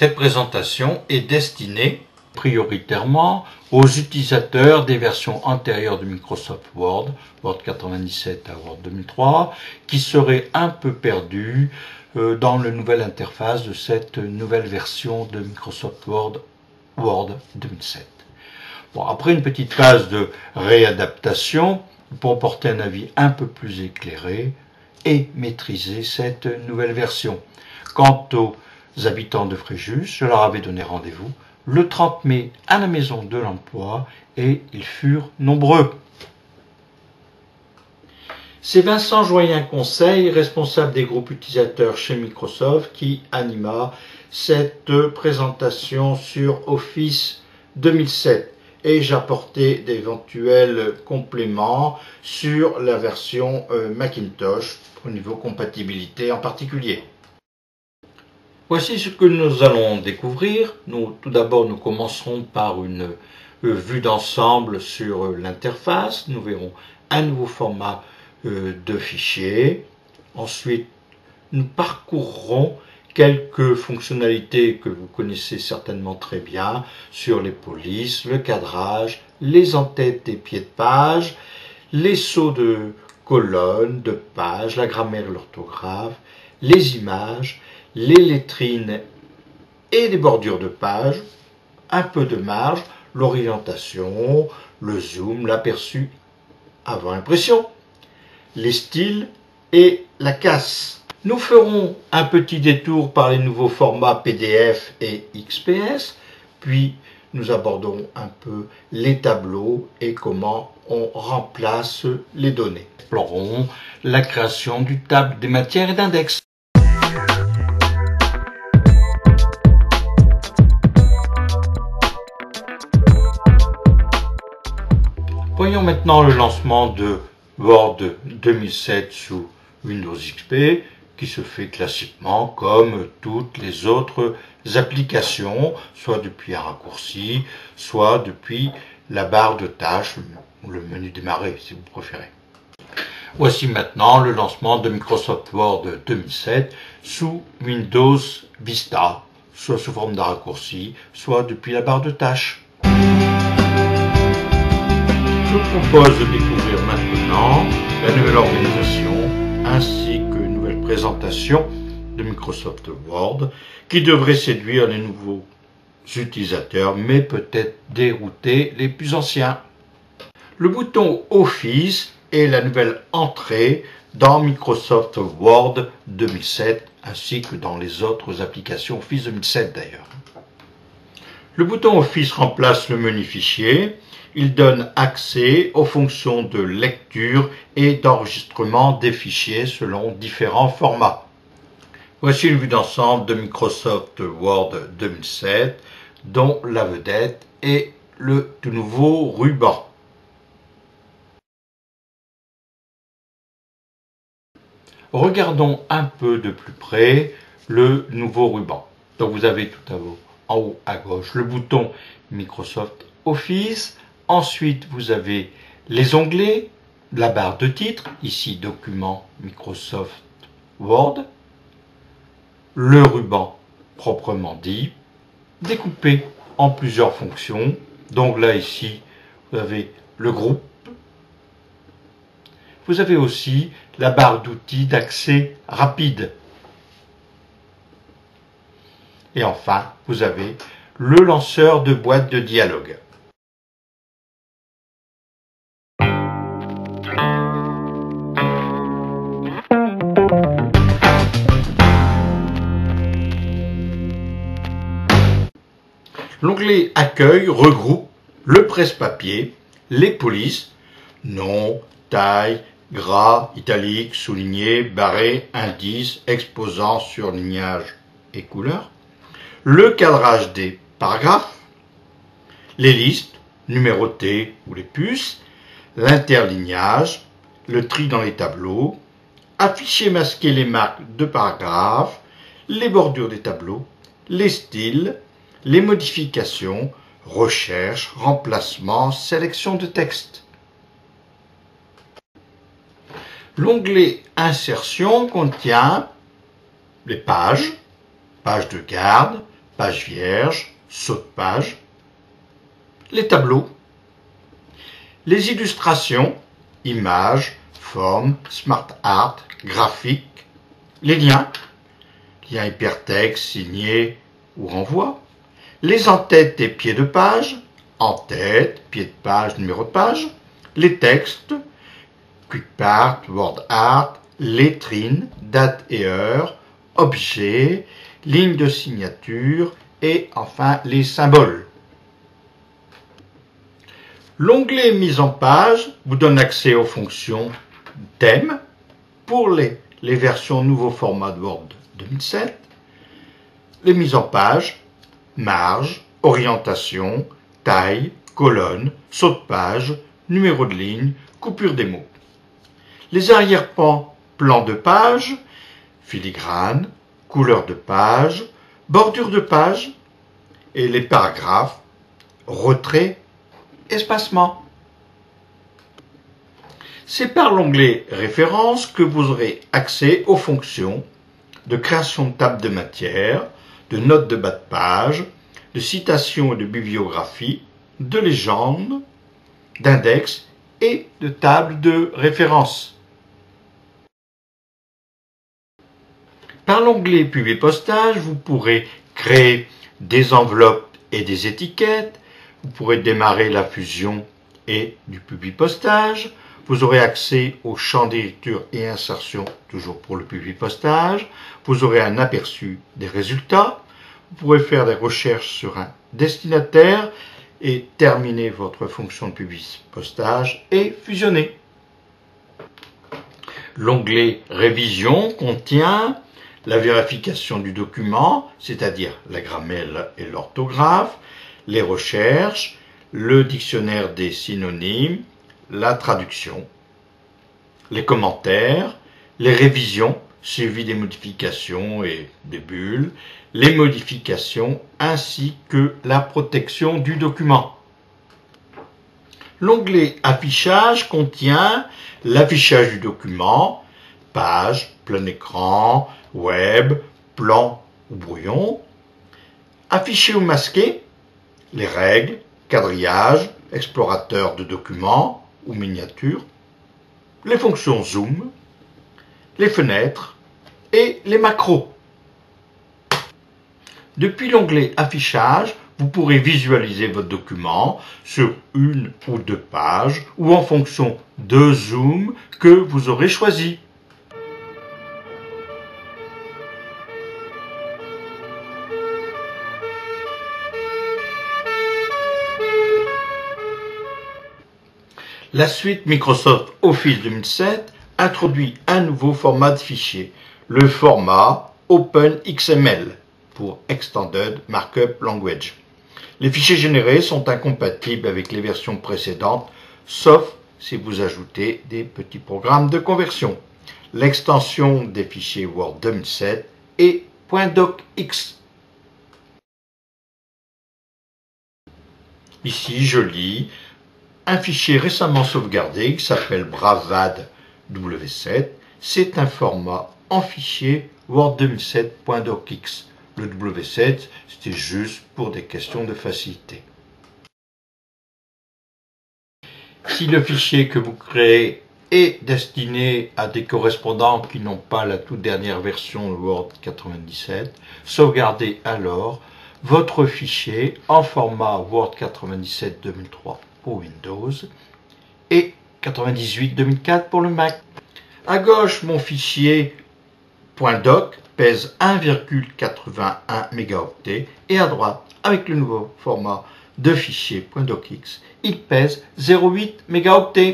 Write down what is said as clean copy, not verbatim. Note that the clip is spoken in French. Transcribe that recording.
Cette présentation est destinée prioritairement aux utilisateurs des versions antérieures de Microsoft Word, Word 97 à Word 2003, qui seraient un peu perdus dans la nouvelle interface de cette nouvelle version de Microsoft Word, Word 2007. Bon, après une petite phase de réadaptation, pour porter un avis un peu plus éclairé et maîtriser cette nouvelle version. Quant aux habitants de Fréjus, je leur avais donné rendez-vous le 30 mai à la Maison de l'Emploi et ils furent nombreux. C'est Vincent Joyen-Conseil, responsable des groupes utilisateurs chez Microsoft, qui anima cette présentation sur Office 2007 et j'apportais d'éventuels compléments sur la version Macintosh au niveau compatibilité en particulier. Voici ce que nous allons découvrir. Tout d'abord, nous commencerons par une vue d'ensemble sur l'interface. Nous verrons un nouveau format de fichier. Ensuite, nous parcourrons quelques fonctionnalités que vous connaissez certainement très bien sur les polices, le cadrage, les en-têtes des pieds de page, les sauts de colonnes, de pages, la grammaire et l'orthographe, les images, les lettrines et les bordures de page, un peu de marge, l'orientation, le zoom, l'aperçu avant impression, les styles et la casse. Nous ferons un petit détour par les nouveaux formats PDF et XPS, puis nous aborderons un peu les tableaux et comment on remplace les données. Nous explorerons la création du table des matières et d'index. Voyons maintenant le lancement de Word 2007 sous Windows XP, qui se fait classiquement comme toutes les autres applications, soit depuis un raccourci, soit depuis la barre de tâches, ou le menu démarrer si vous préférez. Voici maintenant le lancement de Microsoft Word 2007 sous Windows Vista, soit sous forme de raccourci, soit depuis la barre de tâches. Je vous propose de découvrir maintenant la nouvelle organisation ainsi que une nouvelle présentation de Microsoft Word qui devrait séduire les nouveaux utilisateurs mais peut-être dérouter les plus anciens. Le bouton Office est la nouvelle entrée dans Microsoft Word 2007 ainsi que dans les autres applications Office 2007 d'ailleurs. Le bouton Office remplace le menu fichier. Il donne accès aux fonctions de lecture et d'enregistrement des fichiers selon différents formats. Voici une vue d'ensemble de Microsoft Word 2007 dont la vedette est le tout nouveau ruban. Regardons un peu de plus près le nouveau ruban. Donc vous avez tout en haut à gauche le bouton Microsoft Office. Ensuite, vous avez les onglets, la barre de titre, ici document Microsoft Word, le ruban proprement dit, découpé en plusieurs fonctions. Donc là, ici, vous avez le groupe. Vous avez aussi la barre d'outils d'accès rapide. Et enfin, vous avez le lanceur de boîte de dialogue. L'onglet Accueil regroupe le presse-papier, les polices, nom, taille, gras, italique, souligné, barré, indice, exposant, surlignage et couleur, le cadrage des paragraphes, les listes, numérotées ou les puces, l'interlignage, le tri dans les tableaux, afficher, masquer les marques de paragraphes, les bordures des tableaux, les styles, les modifications, recherche, remplacement, sélection de texte. L'onglet Insertion contient les pages, page de garde, page vierge, saut de page, les tableaux, les illustrations, images, formes, smart art, graphiques, les liens hypertexte, signé ou renvoi, les en-têtes et pieds de page, en-tête, pied de page, numéro de page, les textes, quick part, word art, lettrines, date et heure, objets, lignes de signature et enfin les symboles. L'onglet mise en page vous donne accès aux fonctions thème pour les versions nouveau format de Word 2007, les mises en page, marge, orientation, taille, colonne, saut de page, numéro de ligne, coupure des mots. Les arrière-plans, plans de page, filigrane, couleur de page, bordure de page et les paragraphes, retrait, espacement. C'est par l'onglet Références que vous aurez accès aux fonctions de création de table de matière, de notes de bas de page, de citations et de bibliographie, de légendes, d'index et de tables de référence. Par l'onglet Pub et postage, vous pourrez créer des enveloppes et des étiquettes, vous pourrez démarrer la fusion et du publipostage. Vous aurez accès au champ d'écriture et insertion, toujours pour le publipostage. Vous aurez un aperçu des résultats. Vous pourrez faire des recherches sur un destinataire et terminer votre fonction de publipostage et fusionner. L'onglet Révision contient la vérification du document, c'est-à-dire la grammaire et l'orthographe, les recherches, le dictionnaire des synonymes, la traduction, les commentaires, les révisions, suivi des modifications et des bulles, les modifications ainsi que la protection du document. L'onglet Affichage contient l'affichage du document, page, plein écran, web, plan ou brouillon, affiché ou masqué, les règles, quadrillage, explorateur de documents ou miniatures, les fonctions zoom, les fenêtres et les macros. Depuis l'onglet Affichage, vous pourrez visualiser votre document sur une ou deux pages ou en fonction de zoom que vous aurez choisi. La suite Microsoft Office 2007 introduit un nouveau format de fichier, le format OpenXML pour Extended Markup Language. Les fichiers générés sont incompatibles avec les versions précédentes, sauf si vous ajoutez des petits programmes de conversion. L'extension des fichiers Word 2007 est .docx. Ici, je lis un fichier récemment sauvegardé qui s'appelle Bravade W7. C'est un format en fichier Word 2007.docx. Le W7, c'était juste pour des questions de facilité. Si le fichier que vous créez est destiné à des correspondants qui n'ont pas la toute dernière version de Word 97, sauvegardez alors votre fichier en format Word 97 2003 pour Windows et 98 2004 pour le Mac. À gauche, mon fichier .doc pèse 1,81 mégaoctets et à droite, avec le nouveau format de fichier .docx, il pèse 0,8 mégaoctets.